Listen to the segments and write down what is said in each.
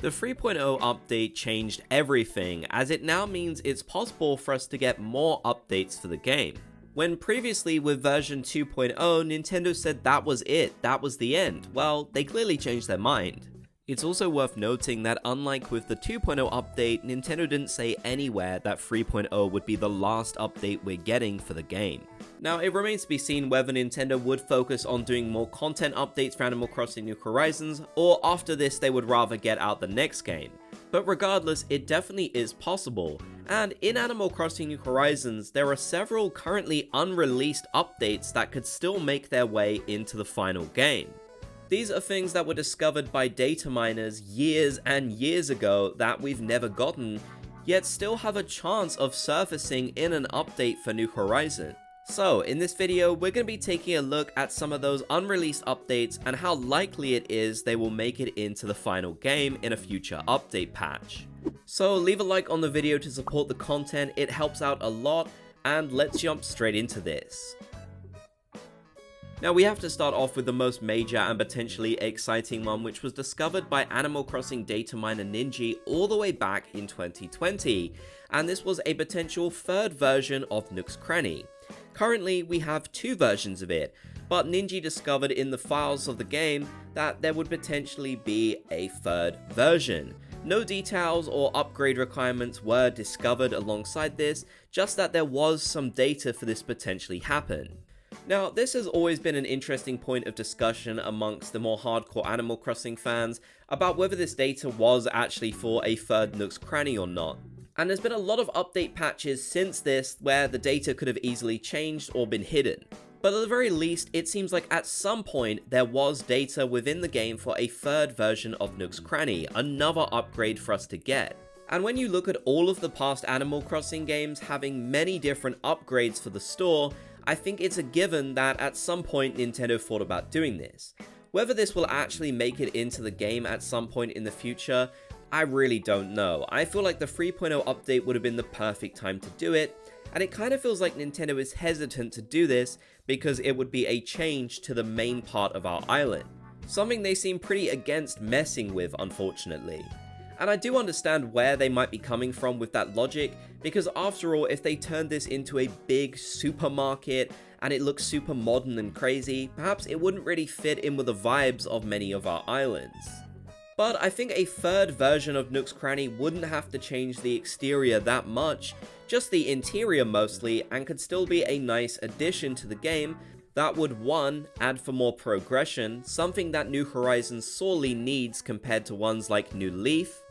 The 3.0 update changed everything, as it now means it's possible for us to get more updates for the game. When previously with version 2.0, Nintendo said that was it, that was the end. Well, they clearly changed their mind. It's also worth noting that unlike with the 2.0 update, Nintendo didn't say anywhere that 3.0 would be the last update we're getting for the game. Now, it remains to be seen whether Nintendo would focus on doing more content updates for Animal Crossing New Horizons, or after this they would rather get out the next game. But regardless, it definitely is possible, and in Animal Crossing New Horizons, there are several currently unreleased updates that could still make their way into the final game. These are things that were discovered by data miners years and years ago that we've never gotten, yet still have a chance of surfacing in an update for New Horizons. So, in this video, we're going to be taking a look at some of those unreleased updates and how likely it is they will make it into the final game in a future update patch. So, leave a like on the video to support the content, it helps out a lot, and let's jump straight into this. Now, we have to start off with the most major and potentially exciting one, which was discovered by Animal Crossing data miner Ninja all the way back in 2020, and this was a potential third version of Nook's Cranny. Currently, we have two versions of it, but Ninja discovered in the files of the game that there would potentially be a third version. No details or upgrade requirements were discovered alongside this, just that there was some data for this potentially happen. Now, this has always been an interesting point of discussion amongst the more hardcore Animal Crossing fans about whether this data was actually for a third Nook's Cranny or not. And there's been a lot of update patches since this where the data could have easily changed or been hidden. But at the very least, it seems like at some point there was data within the game for a third version of Nook's Cranny, another upgrade for us to get. And when you look at all of the past Animal Crossing games having many different upgrades for the store, I think it's a given that at some point Nintendo thought about doing this. Whether this will actually make it into the game at some point in the future, I really don't know. I feel like the 3.0 update would have been the perfect time to do it, and it kind of feels like Nintendo is hesitant to do this because it would be a change to the main part of our island. Something they seem pretty against messing with, unfortunately. And I do understand where they might be coming from with that logic, because after all, if they turned this into a big supermarket and it looks super modern and crazy, perhaps it wouldn't really fit in with the vibes of many of our islands. But I think a third version of Nook's Cranny wouldn't have to change the exterior that much, just the interior mostly, and could still be a nice addition to the game that would 1. Add for more progression, something that New Horizons sorely needs compared to ones like New Leaf,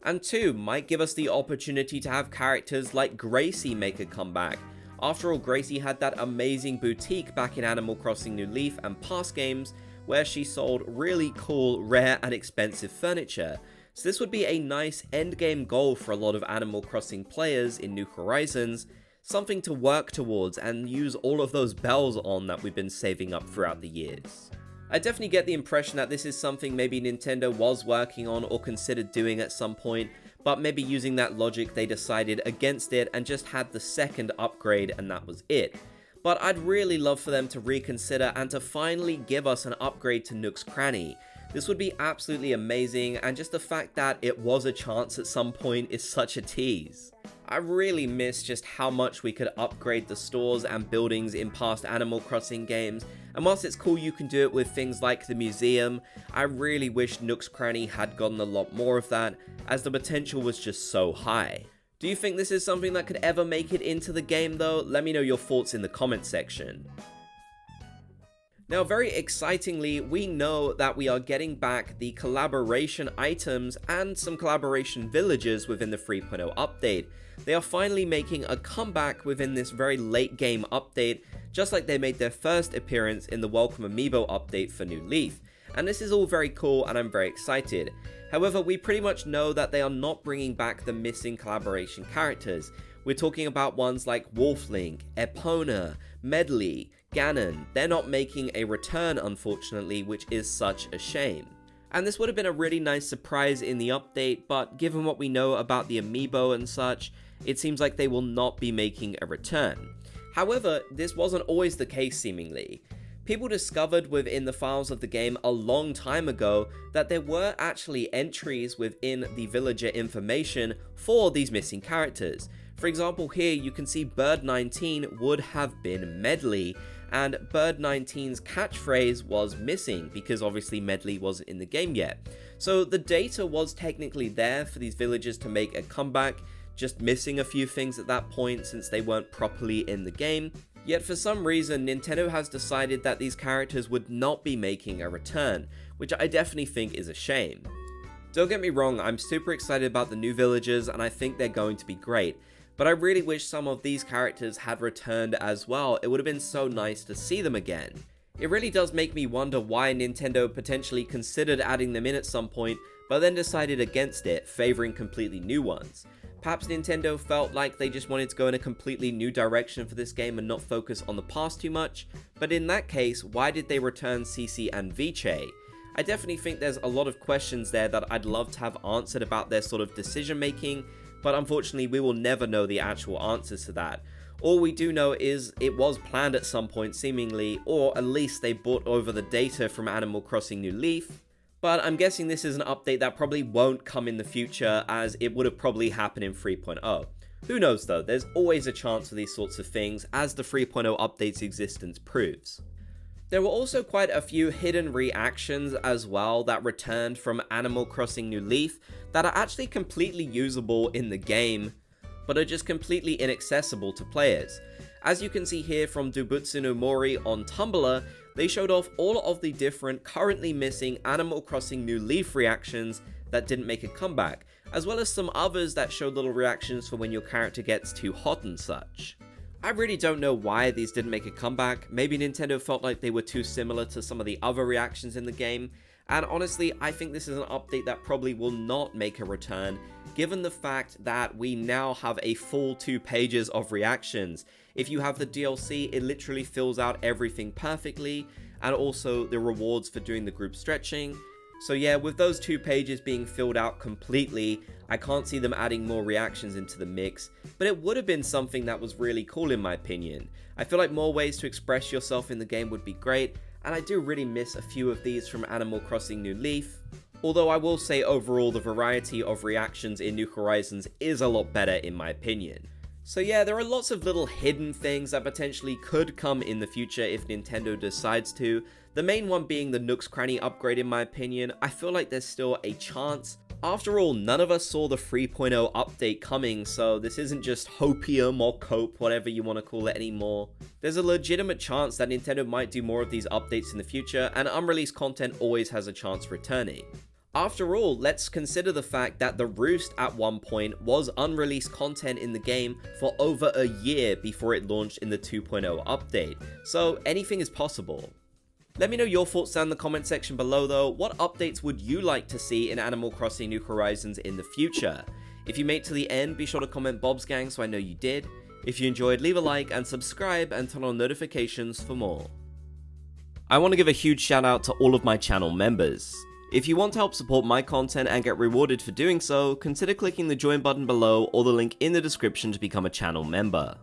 and 2. Might give us the opportunity to have characters like Gracie make a comeback. After all, Gracie had that amazing boutique back in Animal Crossing New Leaf and past games where she sold really cool, rare and expensive furniture. So this would be a nice endgame goal for a lot of Animal Crossing players in New Horizons, something to work towards and use all of those bells on that we've been saving up throughout the years. I definitely get the impression that this is something maybe Nintendo was working on or considered doing at some point, but maybe using that logic they decided against it and just had the second upgrade and that was it. But I'd really love for them to reconsider and to finally give us an upgrade to Nook's Cranny. This would be absolutely amazing, and just the fact that it was a chance at some point is such a tease. I really miss just how much we could upgrade the stores and buildings in past Animal Crossing games, and whilst it's cool you can do it with things like the museum, I really wish Nook's Cranny had gotten a lot more of that, as the potential was just so high. Do you think this is something that could ever make it into the game though? Let me know your thoughts in the comment section. Now, very excitingly, we know that we are getting back the collaboration items and some collaboration villages within the 3.0 update. They are finally making a comeback within this very late game update, just like they made their first appearance in the Welcome Amiibo update for New Leaf. And this is all very cool and I'm very excited. However, we pretty much know that they are not bringing back the missing collaboration characters. We're talking about ones like Wolflink, Epona, Medley, Ganon. They're not making a return, unfortunately, which is such a shame. And this would have been a really nice surprise in the update, but given what we know about the amiibo and such, it seems like they will not be making a return. However, this wasn't always the case seemingly. People discovered within the files of the game a long time ago that there were actually entries within the villager information for these missing characters. For example, here you can see Bird 19 would have been Medley, and Bird 19's catchphrase was missing because obviously Medley wasn't in the game yet. So the data was technically there for these villagers to make a comeback, just missing a few things at that point since they weren't properly in the game. Yet for some reason, Nintendo has decided that these characters would not be making a return, which I definitely think is a shame. Don't get me wrong, I'm super excited about the new villagers and I think they're going to be great, but I really wish some of these characters had returned as well. It would have been so nice to see them again. It really does make me wonder why Nintendo potentially considered adding them in at some point, but then decided against it, favoring completely new ones. Perhaps Nintendo felt like they just wanted to go in a completely new direction for this game and not focus on the past too much, but in that case, why did they return Cece and Viche? I definitely think there's a lot of questions there that I'd love to have answered about their sort of decision making, but unfortunately we will never know the actual answers to that. All we do know is it was planned at some point seemingly, or at least they brought over the data from Animal Crossing New Leaf, but I'm guessing this is an update that probably won't come in the future as it would have probably happened in 3.0. Who knows though, there's always a chance for these sorts of things as the 3.0 update's existence proves. There were also quite a few hidden reactions as well that returned from Animal Crossing New Leaf that are actually completely usable in the game, but are just completely inaccessible to players. As you can see here from Dubutsu no Mori on Tumblr, they showed off all of the different currently missing Animal Crossing New Leaf reactions that didn't make a comeback, as well as some others that showed little reactions for when your character gets too hot and such. I really don't know why these didn't make a comeback. Maybe Nintendo felt like they were too similar to some of the other reactions in the game, and honestly, I think this is an update that probably will not make a return, given the fact that we now have a full 2 pages of reactions. If you have the DLC, it literally fills out everything perfectly, and also the rewards for doing the group stretching. So yeah, with those 2 pages being filled out completely, I can't see them adding more reactions into the mix, but it would have been something that was really cool in my opinion. I feel like more ways to express yourself in the game would be great, and I do really miss a few of these from Animal Crossing New Leaf. Although I will say overall the variety of reactions in New Horizons is a lot better in my opinion. So yeah, there are lots of little hidden things that potentially could come in the future if Nintendo decides to. The main one being the Nook's Cranny upgrade in my opinion. I feel like there's still a chance. After all, none of us saw the 3.0 update coming, so this isn't just hopium or cope, whatever you want to call it anymore. There's a legitimate chance that Nintendo might do more of these updates in the future, and unreleased content always has a chance returning. After all, let's consider the fact that the Roost at one point was unreleased content in the game for over a year before it launched in the 2.0 update, so anything is possible. Let me know your thoughts down in the comment section below though. What updates would you like to see in Animal Crossing New Horizons in the future? If you made it to the end, be sure to comment Bob's Gang so I know you did. If you enjoyed, leave a like and subscribe and turn on notifications for more. I want to give a huge shout out to all of my channel members. If you want to help support my content and get rewarded for doing so, consider clicking the join button below or the link in the description to become a channel member.